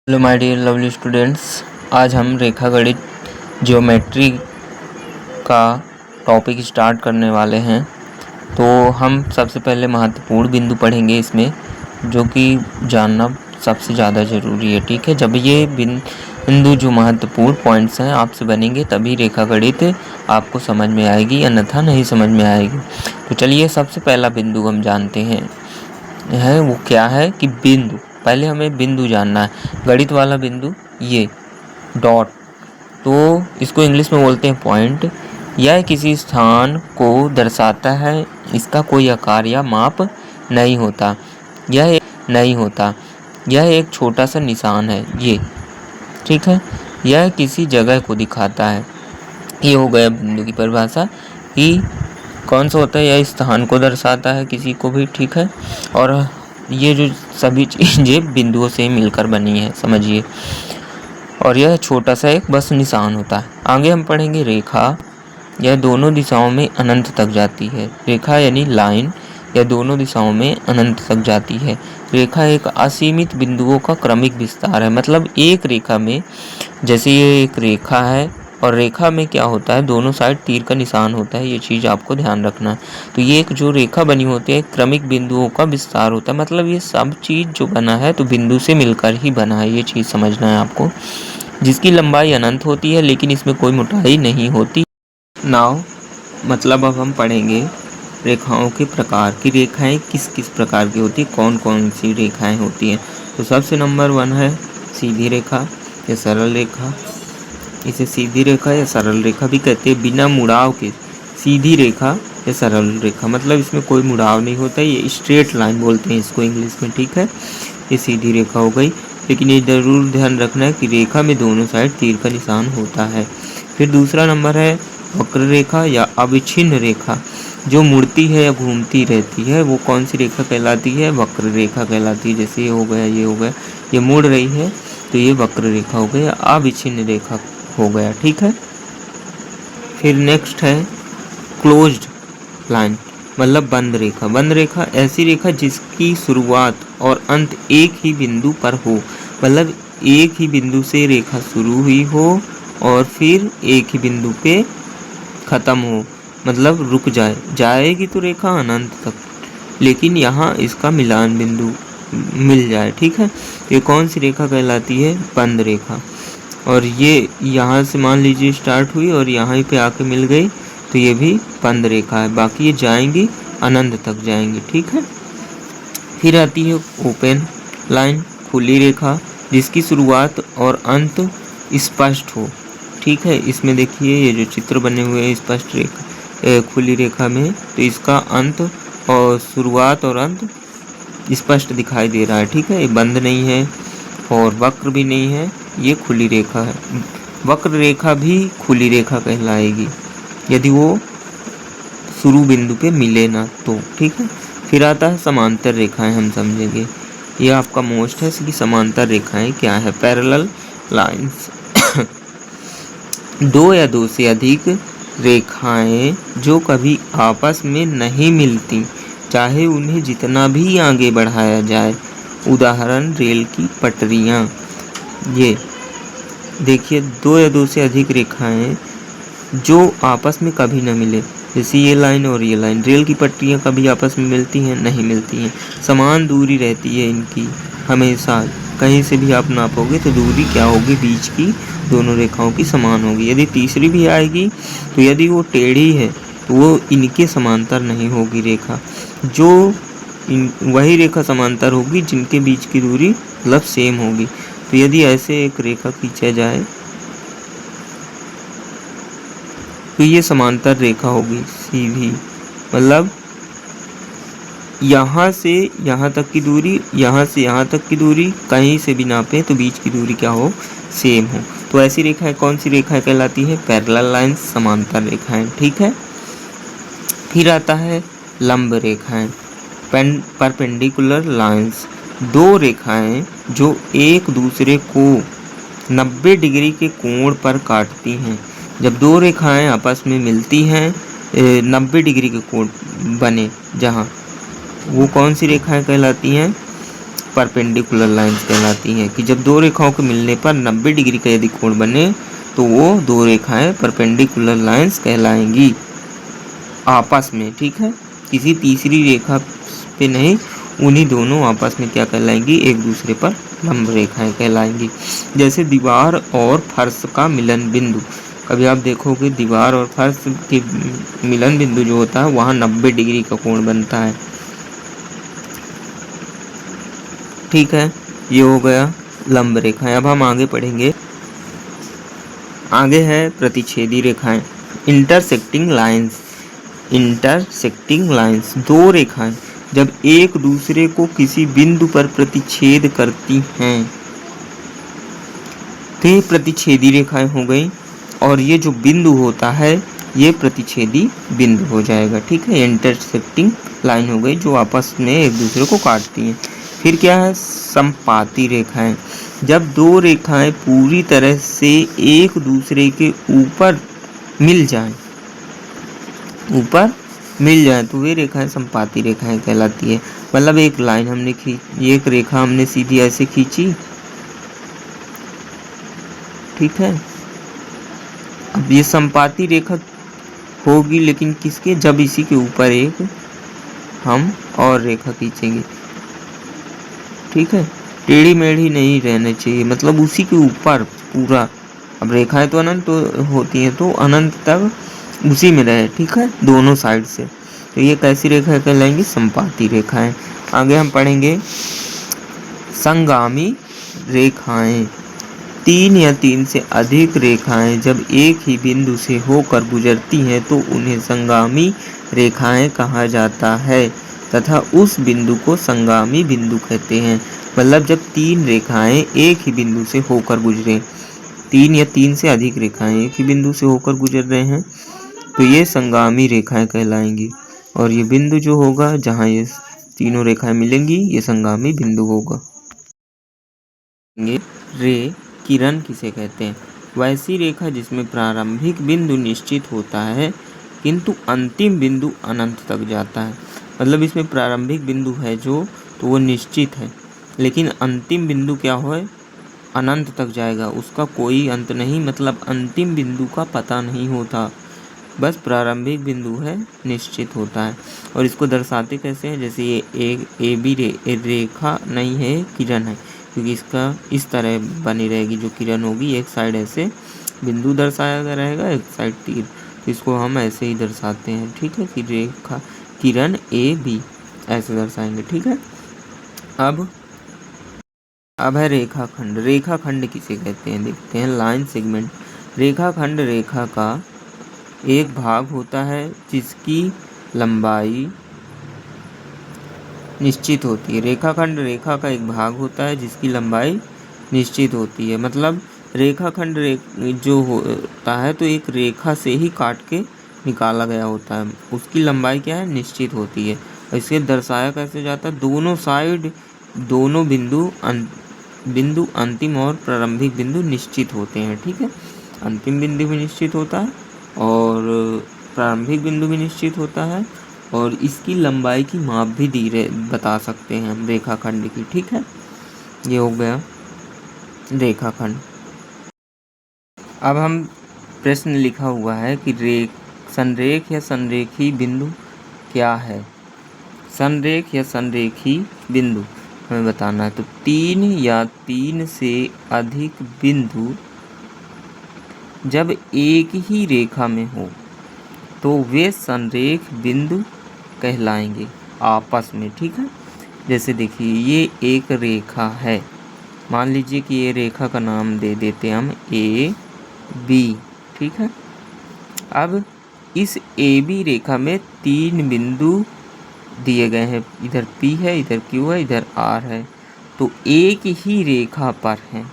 Hello my dear lovely students, आज हम रेखागणित ज्योमेट्री का टॉपिक स्टार्ट करने वाले हैं। तो हम सबसे पहले महत्वपूर्ण बिंदु पढ़ेंगे इसमें, जो कि जानना सबसे ज़्यादा ज़रूरी है। ठीक है, जब ये बिंदु जो महत्वपूर्ण पॉइंट्स हैं आपसे बनेंगे तभी रेखागणित आपको समझ में आएगी, अन्यथा नहीं समझ में आएगी। तो चलिए, सबसे पहला बिंदु हम जानते हैं वो क्या है कि बिंदु। पहले हमें बिंदु जानना है, गणित वाला बिंदु, ये डॉट। तो इसको इंग्लिश में बोलते हैं पॉइंट। यह किसी स्थान को दर्शाता है, इसका कोई आकार या माप नहीं होता। यह एक छोटा सा निशान है ये। ठीक है, यह किसी जगह को दिखाता है। ये हो गया बिंदु की परिभाषा कि कौन सा होता है, यह स्थान को दर्शाता है किसी को भी। ठीक है, और ये जो सभी चीज़ें बिंदुओं से मिलकर बनी है, समझिए। और यह छोटा सा एक बस निशान होता है। आगे हम पढ़ेंगे रेखा। यह दोनों दिशाओं में अनंत तक जाती है। रेखा यानी लाइन, यह दोनों दिशाओं में अनंत तक जाती है। रेखा एक असीमित बिंदुओं का क्रमिक विस्तार है। मतलब एक रेखा में, जैसे ये एक रेखा है और रेखा में क्या होता है, दोनों साइड तीर का निशान होता है। ये चीज़ आपको ध्यान रखना है। तो ये एक जो रेखा बनी होती है क्रमिक बिंदुओं का विस्तार होता है। मतलब ये सब चीज़ जो बना है तो बिंदु से मिलकर ही बना है, ये चीज़ समझना है आपको। जिसकी लंबाई अनंत होती है लेकिन इसमें कोई मोटाई नहीं होती। नाव मतलब अब हम पढ़ेंगे रेखाओं के प्रकार की। रेखाएं किस किस प्रकार की होती, कौन कौन सी रेखाएं होती हैं। तो सबसे नंबर 1 है सीधी रेखा या सरल रेखा। इसे सीधी रेखा या सरल रेखा भी कहते हैं, बिना मुड़ाव के। सीधी रेखा या सरल रेखा मतलब इसमें कोई मुड़ाव नहीं होता, ये स्ट्रेट लाइन बोलते हैं इसको इंग्लिश में। ठीक है, ये सीधी रेखा हो गई। लेकिन ये जरूर ध्यान रखना है कि रेखा में दोनों साइड तीर का निशान होता है। फिर दूसरा नंबर है वक्र रेखा या अविच्छिन्न रेखा, जो मुड़ती है या घूमती रहती है, वो कौन सी रेखा कहलाती है, वक्र रेखा कहलाती है। जैसे ये हो गया, ये हो गया, ये मुड़ रही है तो ये वक्र रेखा हो गई, अविच्छिन्न रेखा हो गया। ठीक है, फिर नेक्स्ट है क्लोज्ड लाइन मतलब बंद रेखा। बंद रेखा ऐसी रेखा जिसकी शुरुआत और अंत एक ही बिंदु पर हो। मतलब एक ही बिंदु से रेखा शुरू हुई हो और फिर एक ही बिंदु पे खत्म हो, मतलब रुक जाएगी तो रेखा अनंत तक, लेकिन यहाँ इसका मिलान बिंदु मिल जाए। ठीक है, ये कौन सी रेखा कहलाती है, बंद रेखा। और ये यहाँ से मान लीजिए स्टार्ट हुई और यहाँ पे आके मिल गई तो ये भी बंद रेखा है। बाकी ये जाएंगी अनंत तक जाएंगी। ठीक है, फिर आती है ओपन लाइन, खुली रेखा, जिसकी शुरुआत और अंत स्पष्ट हो। ठीक है, इसमें देखिए ये जो चित्र बने हुए हैं स्पष्ट रेखा, खुली रेखा में, तो इसका अंत और शुरुआत और अंत स्पष्ट दिखाई दे रहा है। ठीक है, ये बंद नहीं है और वक्र भी नहीं है, ये खुली रेखा है। वक्र रेखा भी खुली रेखा कहलाएगी यदि वो शुरू बिंदु पे मिले ना तो। ठीक है, फिर आता है समांतर रेखाएं, हम समझेंगे। ये आपका मोस्ट है कि समांतर रेखाएं क्या है। पैरेलल लाइंस दो या दो से अधिक रेखाएं जो कभी आपस में नहीं मिलती, चाहे उन्हें जितना भी आगे बढ़ाया जाए। उदाहरण रेल की पटरियाँ। ये देखिए, दो या दो से अधिक रेखाएं जो आपस में कभी न मिले, जैसे ये लाइन और ये लाइन। रेल की पटरियाँ कभी आपस में मिलती हैं, नहीं मिलती हैं। समान दूरी रहती है इनकी हमेशा। कहीं से भी आप नापोगे तो दूरी क्या होगी, बीच की दोनों रेखाओं की समान होगी। यदि तीसरी भी आएगी तो यदि वो टेढ़ी है तो वो इनके समांतर नहीं होगी रेखा। जो वही रेखा समांतर होगी जिनके बीच की दूरी मतलब सेम होगी। तो यदि ऐसे एक रेखा खींचा जाए तो ये समांतर रेखा होगी सीधी। मतलब यहाँ से यहाँ तक की दूरी, यहाँ से यहाँ तक की दूरी कहीं से भी नापे तो बीच की दूरी क्या हो, सेम हो। तो ऐसी रेखाएं कौन सी रेखाएं कहलाती है, पैरेलल लाइंस, समांतर रेखाएं। ठीक है, फिर आता है लंब रेखाएं, परपेंडिकुलर लाइंस। दो रेखाएं जो एक दूसरे को 90 डिग्री के कोण पर काटती हैं। जब दो रेखाएं आपस में मिलती हैं 90 डिग्री के कोण बने जहाँ, वो कौन सी रेखाएं कहलाती हैं, परपेंडिकुलर लाइंस कहलाती हैं कि जब दो रेखाओं के मिलने पर 90 डिग्री का यदि कोण बने तो वो दो रेखाएं परपेंडिकुलर लाइंस कहलाएंगी आपस में। ठीक है, किसी तीसरी रेखा पे नहीं, उन्हीं दोनों आपस में क्या कहलाएंगी, एक दूसरे पर लंब रेखाएं कहलाएंगी। जैसे दीवार और फर्श का मिलन बिंदु, कभी आप देखोगे दीवार और फर्श के मिलन बिंदु जो होता है वहाँ 90 डिग्री का कोण बनता है। ठीक है, ये हो गया लंब रेखाएं। अब हम आगे पढ़ेंगे, आगे है प्रतिच्छेदी रेखाएं, इंटरसेक्टिंग लाइंस। इंटरसेक्टिंग लाइंस, दो रेखाएं जब एक दूसरे को किसी बिंदु पर प्रतिच्छेद करती हैं तो ये प्रतिच्छेदी रेखाएं हो गई, और ये जो बिंदु होता है ये प्रतिच्छेदी बिंदु हो जाएगा। ठीक है, इंटरसेक्टिंग लाइन हो गई जो आपस में एक दूसरे को काटती हैं। फिर क्या है, संपाती रेखाएं, जब दो रेखाएं पूरी तरह से एक दूसरे के ऊपर मिल जाएं तो वे रेखाएं संपाती रेखाएं कहलाती है। मतलब एक लाइन हमने एक रेखा हमने सीधी ऐसे खींची, ठीक है, अब ये संपाती रेखा होगी, लेकिन किसके, जब इसी के ऊपर एक हम और रेखा खींचेंगे। ठीक है, टेढ़ी मेढ़ी नहीं रहने चाहिए, मतलब उसी के ऊपर पूरा। अब रेखाएं तो अनंत होती हैं तो अनंत तक उसी में रहे। ठीक है, दोनों साइड से, तो ये कैसी रेखा कहलाएंगी, संपाती रेखाएं। आगे हम पढ़ेंगे संगामी रेखाएं, तीन या तीन से अधिक रेखाएं जब एक ही बिंदु से होकर गुजरती हैं तो उन्हें संगामी रेखाएं कहा जाता है तथा उस बिंदु को संगामी बिंदु कहते हैं। मतलब जब तीन रेखाएं एक ही बिंदु से होकर गुजरे, तीन या तीन से अधिक रेखाएं एक ही बिंदु से होकर गुजर रहे हैं तो ये संगामी रेखाएं कहलाएंगी, और ये बिंदु जो होगा जहां ये तीनों रेखाएं मिलेंगी ये संगामी बिंदु होगा। रे किरण किसे कहते हैं, वैसी रेखा जिसमें प्रारंभिक बिंदु निश्चित होता है किंतु अंतिम बिंदु अनंत तक जाता है। मतलब इसमें प्रारंभिक बिंदु है जो, तो वो निश्चित है, लेकिन अंतिम बिंदु क्या हो, अनंत तक जाएगा, उसका कोई अंत नहीं, मतलब अंतिम बिंदु का पता नहीं होता, बस प्रारंभिक बिंदु है निश्चित होता है। और इसको दर्शाते कैसे हैं, जैसे ये एक ए बी रेखा नहीं है, किरण है, क्योंकि इसका इस तरह बनी रहेगी, जो किरण होगी एक साइड ऐसे बिंदु दर्शाया गया रहेगा, एक साइड तीर, तो इसको हम ऐसे ही दर्शाते हैं। ठीक है, कि रेखा किरण ए बी ऐसे दर्शाएंगे। ठीक है, अब है रेखाखंड। रेखाखंड किसे कहते हैं, देखते हैं, लाइन सेगमेंट। रेखाखंड रेखा का एक भाग होता है जिसकी लंबाई निश्चित होती है। रेखाखंड रेखा का एक भाग होता है जिसकी लंबाई निश्चित होती है। मतलब रेखाखंड जो होता है तो एक रेखा से ही काट के निकाला गया होता है, उसकी लंबाई क्या है, निश्चित होती है। और इसे दर्शाया कैसे जाता है, दोनों साइड दोनों बिंदु अंतिम और प्रारंभिक बिंदु निश्चित होते हैं। ठीक है, अंतिम बिंदु भी निश्चित होता है और प्रारंभिक बिंदु भी निश्चित होता है, और इसकी लंबाई की माप भी बता सकते हैं हम रेखाखंड की। ठीक है, ये हो गया रेखाखंड। अब हम प्रश्न लिखा हुआ है कि संरेख या संरेखी बिंदु क्या है। संरेख या संरेखी बिंदु हमें बताना है, तो तीन या तीन से अधिक बिंदु जब एक ही रेखा में हो तो वे संरेख बिंदु कहलाएंगे आपस में। ठीक है, जैसे देखिए ये एक रेखा है, मान लीजिए कि ये रेखा का नाम दे देते हैं हम ए बी। ठीक है, अब इस ए बी रेखा में तीन बिंदु दिए गए हैं, इधर P है, इधर Q है, इधर R है, तो एक ही रेखा पर हैं।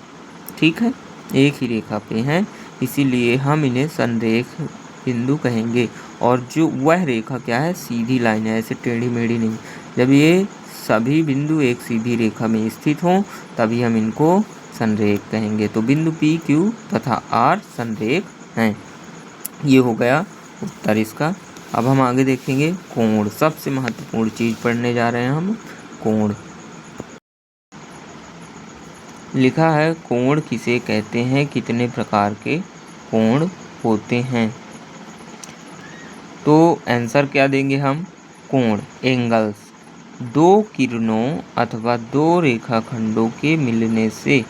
ठीक है, एक ही रेखा पे हैं, इसीलिए हम इन्हें संरेख बिंदु कहेंगे। और जो वह रेखा क्या है, सीधी लाइन है, ऐसे टेढ़ी मेढ़ी नहीं। जब ये सभी बिंदु एक सीधी रेखा में स्थित हों तभी हम इनको संरेख कहेंगे। तो बिंदु P, Q तथा R संरेख हैं। ये हो गया उत्तर इसका। अब हम आगे देखेंगे कोण, सबसे महत्वपूर्ण चीज़ पढ़ने जा रहे हैं हम, कोण। लिखा है कोण किसे कहते हैं, कितने प्रकार के कोण होते हैं। तो आंसर क्या देंगे हम, कोण एंगल्स दो किरणों अथवा दो रेखाखंडों के मिलने से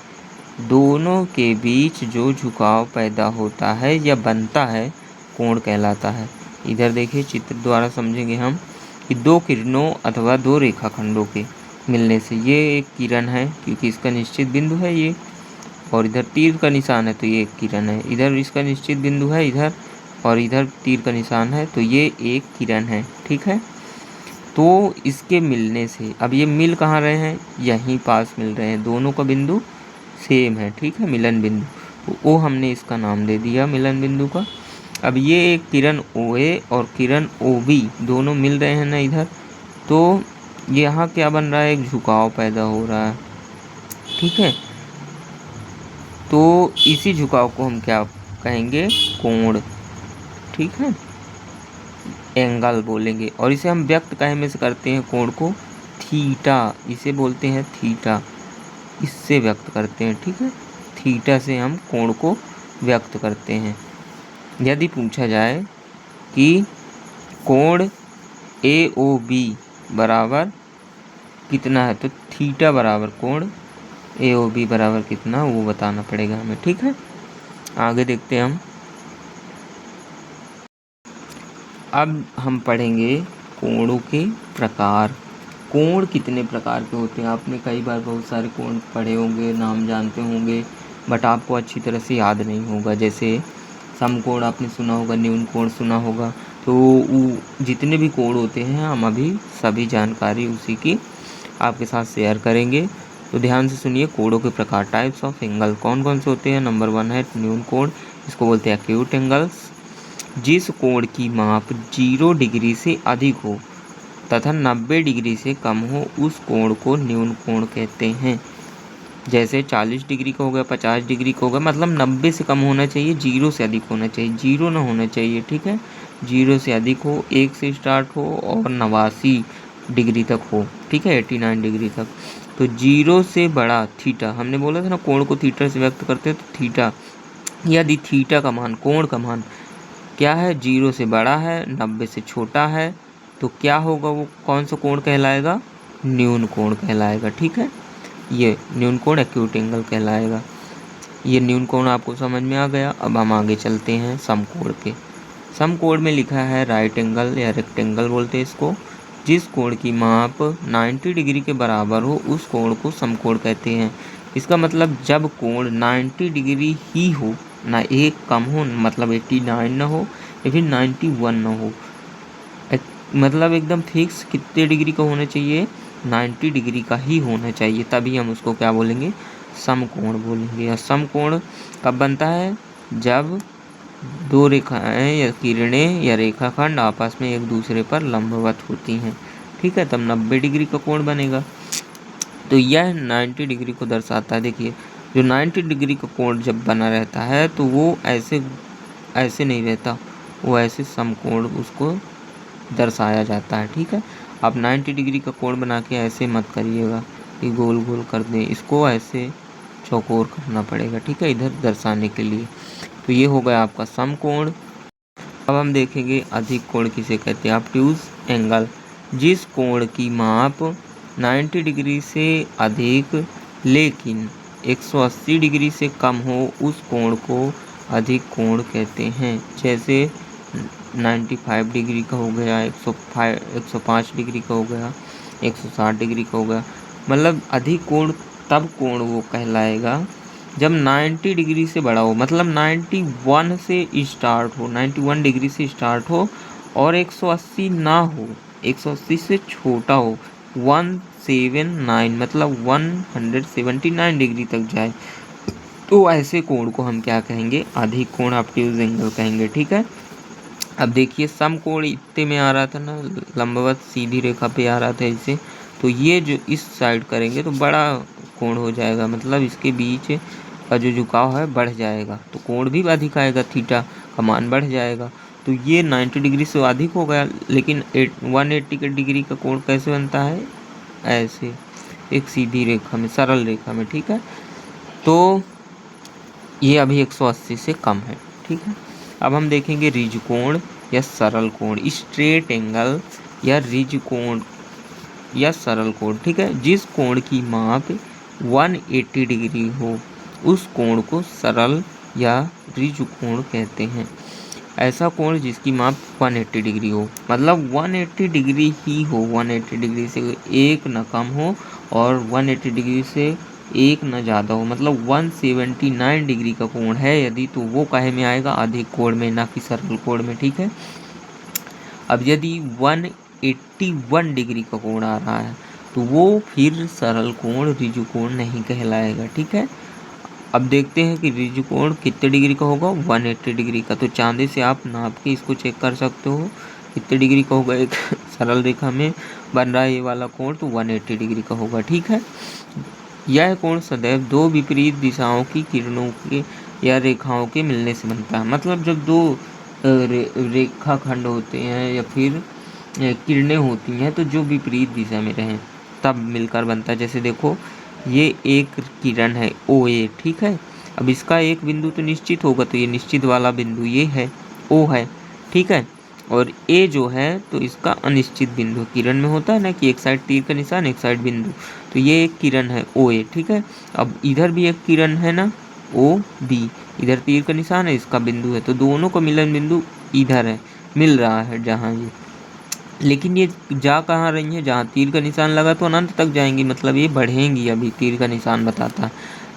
दोनों के बीच जो झुकाव पैदा होता है या बनता है कोण कहलाता है। इधर देखिए चित्र द्वारा समझेंगे हम कि दो किरणों अथवा दो रेखाखंडों के मिलने से, ये एक किरण है क्योंकि इसका निश्चित बिंदु है ये, और इधर तीर का निशान है तो ये एक किरण है, इधर इसका निश्चित बिंदु है इधर, और इधर तीर का निशान है तो ये एक किरण है। ठीक है, तो इसके मिलने से, अब ये मिल कहाँ रहे हैं, यहीं पास मिल रहे हैं, दोनों का बिंदु सेम है। ठीक है, मिलन बिंदु, तो ओ हमने इसका नाम दे दिया मिलन बिंदु का। अब ये एक किरण OA और किरण OB दोनों मिल रहे हैं ना इधर, तो यहाँ क्या बन रहा है, एक झुकाव पैदा हो रहा है। ठीक है, तो इसी झुकाव को हम क्या कहेंगे, कोण। ठीक है, एंगल बोलेंगे, और इसे हम व्यक्त काहे में से करते हैं कोण को, थीटा, इसे बोलते हैं थीटा, इससे व्यक्त करते हैं। ठीक है, थीटा से हम कोण को व्यक्त करते हैं। यदि पूछा जाए कि कोण AOB बराबर कितना है, तो थीटा बराबर कोण AOB बराबर कितना, वो बताना पड़ेगा हमें। ठीक है, आगे देखते हैं हम। अब हम पढ़ेंगे कोणों के प्रकार। कोण कितने प्रकार के होते हैं, आपने कई बार बहुत सारे कोण पढ़े होंगे, नाम जानते होंगे, बट आपको अच्छी तरह से याद नहीं होगा। जैसे समकोण आपने सुना होगा, न्यून कोण सुना होगा, तो जितने भी कोण होते हैं हम अभी सभी जानकारी उसी की आपके साथ शेयर करेंगे। तो ध्यान से सुनिए, कोणों के प्रकार, टाइप्स ऑफ एंगल कौन कौन से होते हैं। नंबर 1 है न्यून कोण, इसको बोलते हैं एक्यूट एंगल्स। जिस कोण की माप 0 डिग्री से अधिक हो तथा 90 डिग्री से कम हो उस कोण को न्यून कोण कहते हैं। जैसे 40 डिग्री का हो गया, 50 डिग्री का हो गया, मतलब 90 से कम होना चाहिए, 0 से अधिक होना चाहिए, 0 ना होना चाहिए। ठीक है, 0 से अधिक हो, 1 से स्टार्ट हो और 89 डिग्री तक हो। ठीक है, 89 डिग्री तक। तो 0 से बड़ा थीटा, हमने बोला था ना कोण को थीटा से व्यक्त करते हैं, तो थीटा, यदि थीटा का मान, कोण का मान क्या है, 0 से बड़ा है, 90 से छोटा है, तो क्या होगा, वो कौन सा कोण कहलाएगा, न्यून कोण कहलाएगा। ठीक है, ये न्यून कोण एक्यूट एंगल कहलाएगा। ये न्यून कोण आपको समझ में आ गया। अब हम आगे चलते हैं समकोण के। समकोण में लिखा है राइट एंगल या रेक्टेंगल बोलते हैं इसको। जिस कोण की माप 90 डिग्री के बराबर हो उस कोण को समकोण कहते हैं। इसका मतलब जब कोण 90 डिग्री ही हो, ना एक कम हो, मतलब 89 ना हो या फिर 91 ना हो, मतलब एकदम फिक्स कितने डिग्री का होना चाहिए, 90 डिग्री का ही होना चाहिए, तभी हम उसको क्या बोलेंगे, समकोण बोलेंगे। और समकोण कब बनता है, जब दो रेखाएं या किरणें या रेखाखंड आपस में एक दूसरे पर लंबवत होती हैं। ठीक है, तब 90 डिग्री का कोण बनेगा। तो यह 90 डिग्री को दर्शाता है। देखिए, जो 90 डिग्री का कोण जब बना रहता है तो वो ऐसे ऐसे नहीं रहता, वो ऐसे समकोण उसको दर्शाया जाता है। ठीक है, आप 90 डिग्री का कोण बना के ऐसे मत करिएगा कि गोल गोल कर दें, इसको ऐसे चौकोर करना पड़ेगा। ठीक है, इधर दर्शाने के लिए। तो ये हो गया आपका समकोण। अब हम देखेंगे अधिक कोण किसे कहते हैं, ऑब्ट्यूज एंगल। जिस कोण की माप 90 डिग्री से अधिक लेकिन 180 डिग्री से कम हो उस कोण को अधिक कोण कहते हैं। जैसे 95 डिग्री का हो गया, 105 डिग्री का हो गया, 160 डिग्री का हो गया, मतलब अधिक कोण तब कोण वो कहलाएगा जब 90 डिग्री से बड़ा हो, मतलब 91 से स्टार्ट हो, 91 डिग्री से स्टार्ट हो और 180 ना हो, 180 से छोटा हो, 179 मतलब 179 डिग्री तक जाए, तो ऐसे कोण को हम क्या कहेंगे, अधिक कोण ऑब्ट्यूज एंगल कहेंगे। ठीक है, अब देखिए समकोण इतने में आ रहा था ना, लंबवत सीधी रेखा पे आ रहा था इसे, तो ये जो इस साइड करेंगे तो बड़ा कोण हो जाएगा, मतलब इसके बीच का जो झुकाव है बढ़ जाएगा, तो कोण भी अधिक आएगा, थीटा का मान बढ़ जाएगा। तो ये 90 डिग्री से अधिक हो गया, लेकिन 180 डिग्री का कोण कैसे बनता है, ऐसे एक सीधी रेखा में, सरल रेखा में। ठीक है, तो ये अभी 180 से कम है, ठीक है। अब हम देखेंगे रिज कोण या सरल कोण, स्ट्रेट एंगल या रिज कोण या सरल कोण, ठीक है। जिस कोण की माप 180 डिग्री हो उस कोण को सरल या रिज कोण कहते हैं। ऐसा कोण जिसकी माप 180 डिग्री हो, मतलब 180 डिग्री ही हो, 180 डिग्री से एक न कम हो और 180 डिग्री से एक न ज़्यादा हो, मतलब 179 डिग्री का कोण है यदि, तो वो काहे में आएगा, अधिक कोण में, ना कि सरल कोण में, ठीक है। अब यदि 181 डिग्री का कोण आ रहा है तो वो फिर सरल कोण रिजु कोण नहीं कहलाएगा, ठीक है। अब देखते हैं कि रिजु कोण कितने डिग्री का होगा, 180 डिग्री का। तो चांदे से आप नाप के इसको चेक कर सकते हो कितने डिग्री का होगा। एक सरल रेखा में बन रहा है ये वाला कोण, तो 180 डिग्री का होगा, ठीक है। यह कोण सदैव दो विपरीत दिशाओं की किरणों के या रेखाओं के मिलने से बनता है। मतलब जब दो रेखा खंड होते हैं या फिर किरणें होती हैं तो जो विपरीत दिशा में रहें तब मिलकर बनता है। जैसे देखो ये एक किरण है OA, ठीक है। अब इसका एक बिंदु तो निश्चित होगा, तो ये निश्चित वाला बिंदु ये है O है, ठीक है। और A जो है तो इसका अनिश्चित बिंदु, किरण में होता है ना कि एक साइड तीर का निशान एक साइड बिंदु, तो ये एक किरण है OA, ठीक है। अब इधर भी एक किरण है ना OB, इधर तीर का निशान है, इसका बिंदु है, तो दोनों का मिलन बिंदु इधर है, मिल रहा है जहाँ ये, लेकिन ये जा कहाँ रही है, जहाँ तीर का निशान लगा तो अनंत तक जाएंगी, मतलब ये बढ़ेंगी, अभी तीर का निशान बताता है,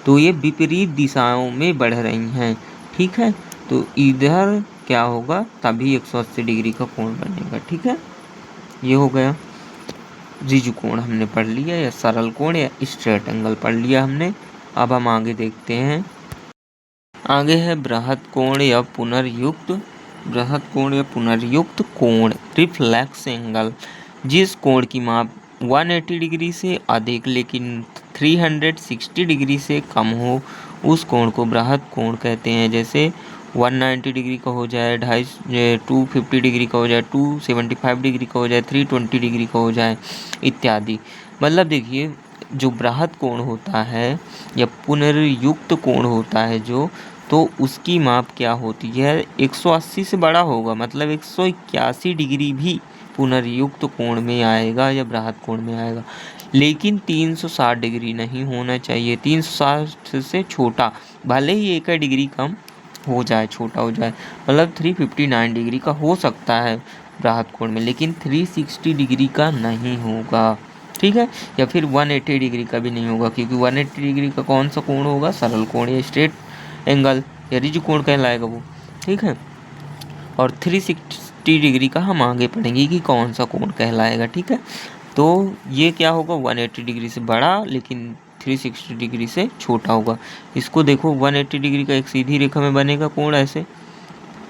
तो ये विपरीत दिशाओं में बढ़ रही हैं, ठीक है। तो इधर क्या होगा, तभी 180 डिग्री का कोण बनेगा, ठीक है। ये हो गया रिजु कोण हमने पढ़ लिया, या सरल कोण या स्ट्रेट एंगल पढ़ लिया हमने। अब हम आगे देखते हैं, आगे है बृहत कोण या पुनर्युक्त, बृहत कोण या पुनर्युक्त कोण, रिफ्लेक्स एंगल। जिस कोण की माप 180 डिग्री से अधिक लेकिन 360 डिग्री से कम हो उस कोण को बृहत कोण कहते हैं। जैसे 190 डिग्री का हो जाए, 250 डिग्री का हो जाए, 275 डिग्री का हो जाए, 320 डिग्री का हो जाए इत्यादि। मतलब देखिए जो बृहत कोण होता है या पुनर्युक्त कोण होता है जो, तो उसकी माप क्या होती है, 180 से बड़ा होगा, मतलब 181 डिग्री भी पुनर्युक्त कोण में आएगा या बृहत कोण में आएगा, लेकिन 360 डिग्री नहीं होना चाहिए। 360 से छोटा, भले ही 1 डिग्री कम हो जाए, छोटा हो जाए, मतलब 359 डिग्री का हो सकता है बृहत कोण में, लेकिन 360 डिग्री का नहीं होगा, ठीक है। या फिर 180 डिग्री का भी नहीं होगा, क्योंकि 180 डिग्री का कौन सा कोण होगा, सरल कोण या स्ट्रेट एंगल या रिज कोण कहलाएगा वो, ठीक है। और 360 डिग्री का हम आगे पढ़ेंगे कि कौन सा कोण कहलाएगा, ठीक है। तो ये क्या होगा, 180 डिग्री से बड़ा लेकिन 360 डिग्री से छोटा होगा। इसको देखो 180 डिग्री का एक सीधी रेखा में बनेगा कोण ऐसे,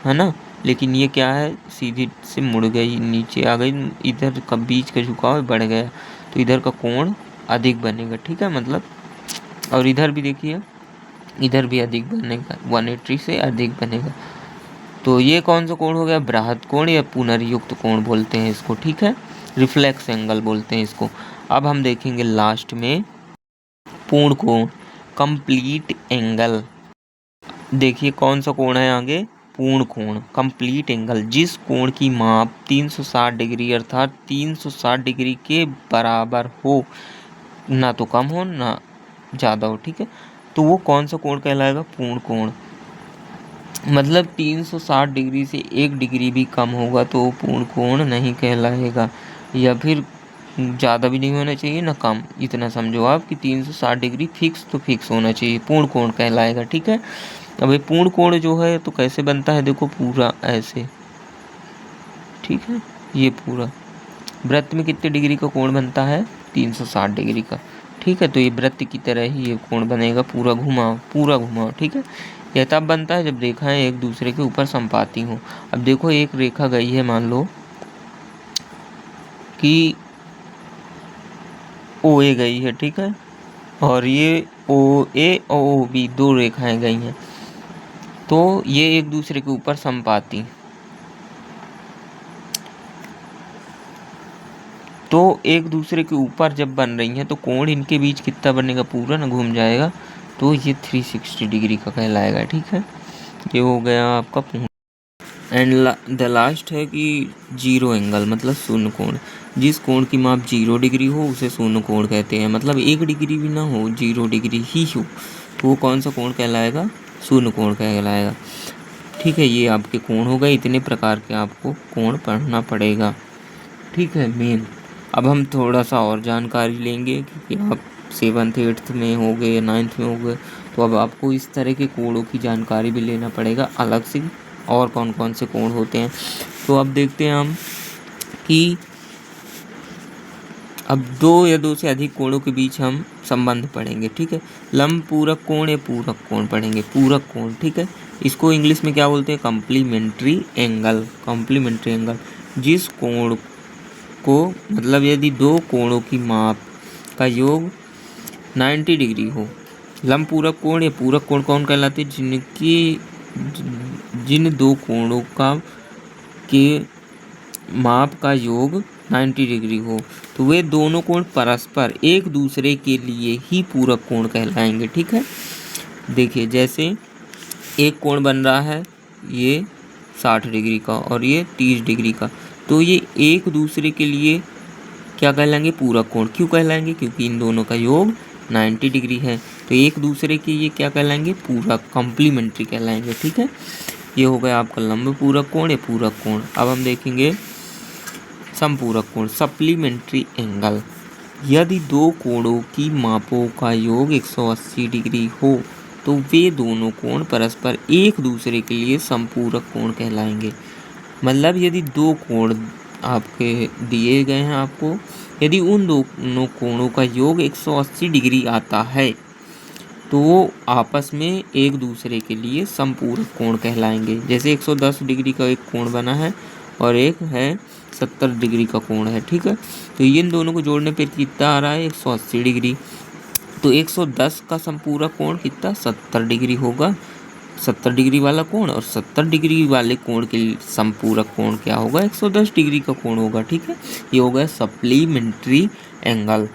है ना, लेकिन ये क्या है, सीधी से मुड़ गई, नीचे आ गई, इधर का बीच का झुकाव बढ़ गया, तो इधर का कोण अधिक बनेगा, ठीक है, मतलब। और इधर भी देखिए, इधर भी अधिक बनेगा, 180 से अधिक बनेगा। तो ये कौन सा कोण हो गया, बृहत कोण या पुनर्युक्त कोण बोलते हैं इसको, ठीक है। रिफ्लेक्स एंगल बोलते हैं इसको। अब हम देखेंगे लास्ट में पूर्ण कोण, कंप्लीट एंगल। देखिए कौन सा कोण है आगे, पूर्ण कोण, कंप्लीट एंगल। जिस कोण की माप 360 डिग्री अर्थात 360 डिग्री के बराबर हो, ना तो कम हो ना ज़्यादा हो, ठीक है, तो वो कौन सा कोण कहलाएगा, पूर्ण कोण। मतलब 360 डिग्री से 1 डिग्री भी कम होगा तो पूर्ण कोण नहीं कहलाएगा, या फिर ज़्यादा भी नहीं होना चाहिए ना कम, इतना समझो आप कि 360 डिग्री फिक्स तो फिक्स होना चाहिए, पूर्ण कोण कहलाएगा, ठीक है। अब ये पूर्ण कोण जो है तो कैसे बनता है, देखो पूरा ऐसे, ठीक है, ये पूरा वृत्त में कितने डिग्री का कोण बनता है, 360 डिग्री का, ठीक है। तो ये वृत्त की तरह ही ये कोण बनेगा, पूरा घुमाओ पूरा घुमाओ, ठीक है। यह तब बनता है जब रेखाएं एक दूसरे के ऊपर समपाती हों। अब देखो एक रेखा गई है, मान लो कि OA गई है, ठीक है, और ये OA और OB दो रेखाएं गई हैं, तो ये एक दूसरे के ऊपर समपाती, तो एक दूसरे के ऊपर जब बन रही हैं तो कोण इनके बीच कितना बनेगा, पूरा ना घूम जाएगा, तो ये 360 डिग्री का कहलाएगा। ठीक है, ये हो गया आपका पूर्ण। एंड द लास्ट है कि जीरो एंगल मतलब शून्य कोण। जिस कोण की माप 0 डिग्री हो उसे शून्य कोण कहते हैं। मतलब 1 डिग्री भी ना हो, 0 डिग्री ही हो, तो वो कौन सा कोण कहलाएगा? शून्य कोण कहलाएगा। ठीक है, ये आपके कोण हो गए। इतने प्रकार के आपको कोण पढ़ना पड़ेगा। ठीक है मेन। अब हम थोड़ा सा और जानकारी लेंगे क्योंकि आप 7th 8th में हो गए, 9th में हो गए, तो अब आपको इस तरह के कोणों की जानकारी भी लेना पड़ेगा अलग से, और कौन कौन से कोण होते हैं। तो अब देखते हैं हम कि अब 2 या 2 से अधिक कोणों के बीच हम संबंध पढ़ेंगे। ठीक है, लंब पूरक कोण या पूरक कोण पढ़ेंगे। पूरक कोण, ठीक है, इसको इंग्लिश में क्या बोलते हैं? Complementary angle. कॉम्प्लीमेंट्री एंगल जिस कोण को, मतलब यदि 2 कोणों की माप का योग 90 डिग्री हो। लंब पूरक कोण या पूरक कोण कौन कहलाते हैं? जिन 2 कोणों का के माप का योग 90 डिग्री हो, तो वे दोनों कोण परस्पर एक दूसरे के लिए ही पूरक कोण कहलाएंगे। ठीक है, देखिए जैसे एक कोण बन रहा है ये 60 डिग्री का और ये 30 डिग्री का, तो ये एक दूसरे के लिए क्या कहलाएंगे? पूरक कोण। क्यों कहलाएंगे? क्योंकि इन दोनों का योग 90 डिग्री है, तो एक दूसरे के ये क्या कहलाएंगे? पूरक, कॉम्प्लीमेंट्री कहलाएंगे। ठीक है, ये हो गया आपका लंब पूरक कोण या पूरक कोण। अब हम देखेंगे समपूरक कोण, सप्लीमेंट्री एंगल। यदि 2 कोणों की मापों का योग 180 डिग्री हो, तो वे दोनों कोण परस्पर एक दूसरे के लिए समपूरक कोण कहलाएंगे। मतलब यदि 2 कोण आपके दिए गए हैं आपको, यदि उन दोनों कोणों का योग 180 डिग्री आता है, तो वो आपस में एक दूसरे के लिए समपूरक कोण कहलाएंगे। जैसे 110 डिग्री का एक कोण बना है और एक है 70 डिग्री का कोण है। ठीक है, तो इन दोनों को जोड़ने पर कितना आ रहा है? 180 डिग्री। तो 110 का समपूरक कोण कितना? 70 डिग्री होगा। 70 डिग्री वाला कोण और 70 डिग्री वाले कोण के समपूरक कोण क्या होगा? 110 डिग्री का कोण होगा। ठीक है, ये हो गया सप्लीमेंट्री एंगल।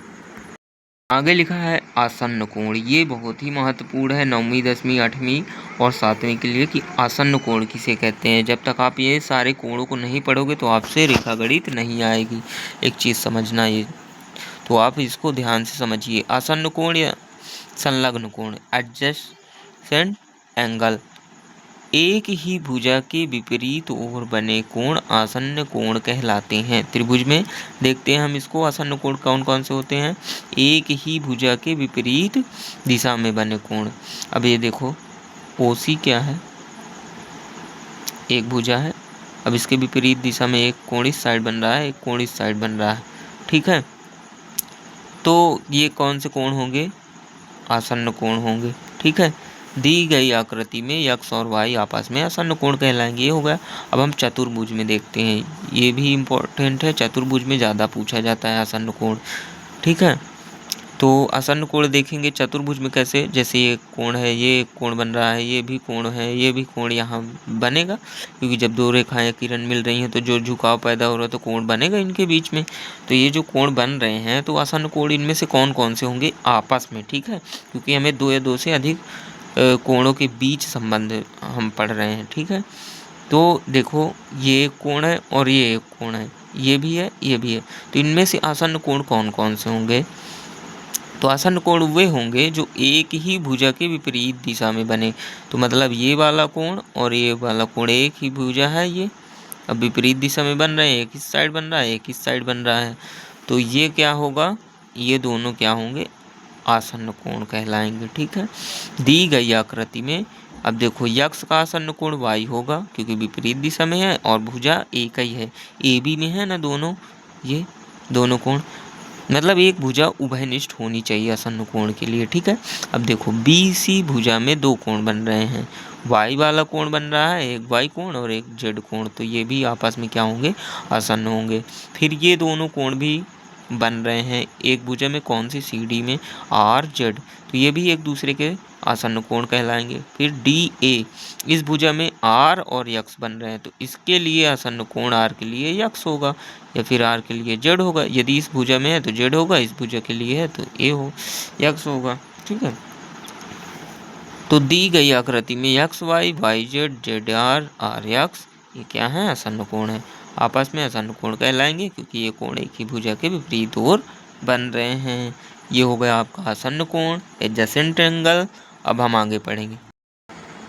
आगे लिखा है आसन्न कोण। ये बहुत ही महत्वपूर्ण है 9वीं 10वीं 8वीं और 7वीं के लिए कि आसन्न कोण किसे कहते हैं। जब तक आप ये सारे कोणों को नहीं पढ़ोगे तो आपसे रेखागणित नहीं आएगी। एक चीज़ समझना, ये तो आप इसको ध्यान से समझिए। आसन्न कोण या संलग्न कोण, एडजेसेंट एंगल। एक ही भुजा के विपरीत ओर बने कोण आसन्न कोण कहलाते हैं। त्रिभुज में देखते हैं हम इसको, आसन्न कोण कौन कौन से होते हैं? एक ही भुजा के विपरीत दिशा में बने कोण। अब ये देखो, ओसी क्या है? एक भुजा है। अब इसके विपरीत दिशा में एक कोण इस साइड बन रहा है, एक कोण इस साइड बन रहा है। ठीक है, तो ये कौन से कोण होंगे? आसन्न कोण होंगे। ठीक है, दी गई आकृति में यक्ष और वाई आपस में आसन्न कोण कहलाएंगे। ये हो गया। अब हम चतुर्भुज में देखते हैं, ये भी इम्पोर्टेंट है। चतुर्भुज में ज़्यादा पूछा जाता है आसन्न कोण। ठीक है, तो आसन्न कोण देखेंगे चतुर्भुज में कैसे। जैसे ये कोण है, ये कोण बन रहा है, ये भी कोण है, ये भी कोण यहाँ बनेगा, क्योंकि जब 2 रेखाएं किरण मिल रही हैं तो जो झुकाव पैदा हो रहा है तो कोण बनेगा इनके बीच में। तो ये जो कोण बन रहे हैं, तो आसन्न कोण इनमें से कौन कौन से होंगे? आपस में। ठीक है, क्योंकि हमें 2 या 2 से अधिक कोणों के बीच संबंध हम पढ़ रहे हैं। ठीक है, तो देखो ये एक कोण है और ये एक कोण है, ये भी है, ये भी है। तो इनमें से आसन्न कोण कौन कौन से होंगे? तो आसन्न कोण वे होंगे जो एक ही भुजा के विपरीत दिशा में बने। तो मतलब ये वाला कोण और ये वाला कोण, एक ही भुजा है ये, अब विपरीत दिशा में बन रहे हैं। एक इस साइड बन रहा है, एक इस साइड बन रहा है, तो ये क्या होगा? ये दोनों क्या होंगे? आसन्न कोण कहलाएंगे। ठीक है, दी गई आकृति में अब देखो, यक्ष का आसन्न कोण वाई होगा क्योंकि विपरीत दिशा में है और भुजा एक ही है, ए बी में है ना दोनों, ये दोनों कोण, मतलब एक भुजा उभयनिष्ठ होनी चाहिए आसन्न कोण के लिए। ठीक है, अब देखो बी सी भुजा में 2 कोण बन रहे हैं। वाई वाला कोण बन रहा है, एक वाई कोण और एक जेड कोण, तो ये भी आपस में क्या होंगे? आसन्न होंगे। फिर ये दोनों कोण भी बन रहे हैं एक भुजा में, कौन सी? सी डी में, आर जेड, तो ये भी एक दूसरे के आसन्न कोण कहलाएंगे। फिर डी ए, इस भुजा में आर और यक्स बन रहे हैं, तो इसके लिए आसन्न कोण आर के लिए यक्स होगा या फिर आर के लिए जेड होगा। यदि इस भुजा में है तो जेड होगा, इस भुजा के लिए है तो ए हो यक्स होगा। ठीक है, तो दी गई आकृति में X Y Y Z Z R R X ये क्या है, आसन्न कोण है। आपस में आसन्न कोण कहलाएंगे क्योंकि ये कोण एक ही भुजा के विपरीत ओर बन रहे हैं। ये हो गया आपका आसन्न कोण, एडजेसेंट एंगल। अब हम आगे पढ़ेंगे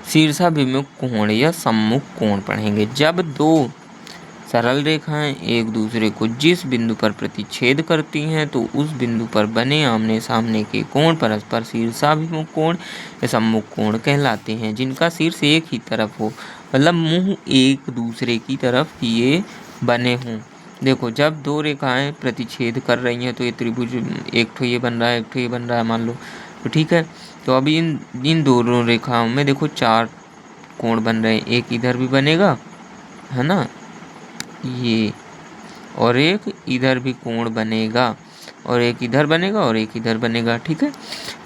शीर्षाभिमुख कोण या सम्मुख कोण पढ़ेंगे। जब दो सरल रेखाएं एक दूसरे को जिस बिंदु पर प्रतिच्छेद करती हैं तो उस बिंदु पर बने आमने सामने के कोण परस्पर शीर्षाभिमुख कोण या सम्मुख कोण कहलाते हैं। जिनका शीर्ष एक ही तरफ हो, मतलब मुंह एक दूसरे की तरफ ये बने हों। देखो जब दो रेखाएं प्रतिच्छेद कर रही हैं तो ये त्रिभुज एक ठो ये बन रहा है, एक ठो ये बन रहा है मान लो, तो ठीक है। तो अभी इन दोनों रेखाओं में देखो 4 कोण बन रहे हैं, एक इधर भी बनेगा है ना ये, और एक इधर भी कोण बनेगा, और एक इधर बनेगा और एक इधर बनेगा, ठीक है।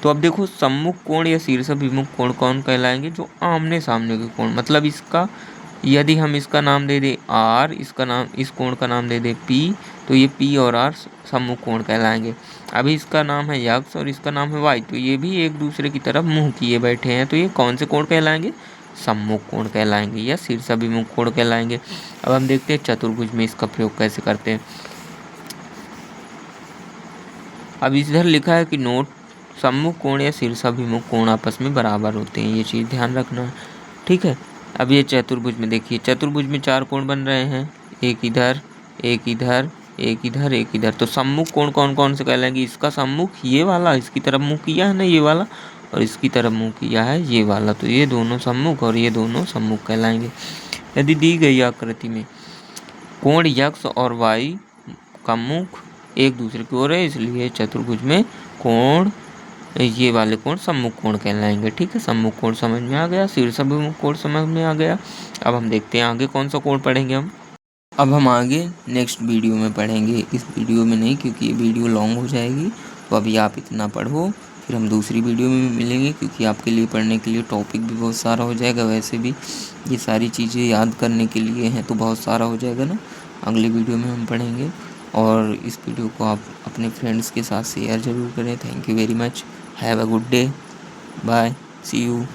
तो अब देखो सम्मुख कोण या शीर्षाभिमुख कोण कौन कहलाएंगे, जो आमने सामने के कोण, मतलब इसका यदि हम इसका नाम दे दे आर, इसका नाम इस कोण का नाम दे दे पी, तो ये पी और आर सम्मुख कोण कहलाएंगे। अभी इसका नाम है यक्स और इसका नाम है वाई, तो ये भी एक दूसरे की तरफ मुंह किए बैठे हैं, तो ये कौन से कोण कहलाएंगे, सम्मुख कोण कहलाएंगे या शीर्षाभिमुख कोण कहलाएंगे। अब हम देखते हैं चतुर्भुज में इसका प्रयोग कैसे करते हैं। अब इधर लिखा है कि नोट सम्मुख कोण या शीर्षाभिमुख कोण आपस में बराबर होते हैं, ये चीज़ ध्यान रखना है, ठीक है। अब ये चतुर्भुज में देखिए, चतुर्भुज में 4 कोण बन रहे हैं, एक इधर एक इधर एक इधर एक इधर, तो सम्मुख कोण कौन कौन से कहलाएंगे, इसका सम्मुख ये वाला इसकी तरफ मुँह किया है ना ये वाला, और इसकी तरफ मुँह किया है ये वाला, तो ये दोनों सम्मुख और ये दोनों सम्मुख कहलाएंगे। यदि दी गई आकृति में कोण यक्स और वाई का मुख एक दूसरे की ओर है, इसलिए चतुर्भुज में कोण ये वाले कोण सम्मुख कोण कहलाएंगे, ठीक है। सम्मुख कोण समझ में आ गया, शीर्षाभिमुख कोण समझ में आ गया। अब हम देखते हैं आगे कौन सा कोण पढ़ेंगे हम। अब हम आगे नेक्स्ट वीडियो में पढ़ेंगे, इस वीडियो में नहीं क्योंकि ये वीडियो लॉन्ग हो जाएगी, तो अभी आप इतना पढ़ो, फिर हम दूसरी वीडियो में मिलेंगे क्योंकि आपके लिए पढ़ने के लिए टॉपिक भी बहुत सारा हो जाएगा। वैसे भी ये सारी चीज़ें याद करने के लिए हैं तो बहुत सारा हो जाएगा ना, अगली वीडियो में हम पढ़ेंगे। और इस वीडियो को आप अपने फ्रेंड्स के साथ शेयर ज़रूर करें। Thank you very much, have a good day, bye, see you.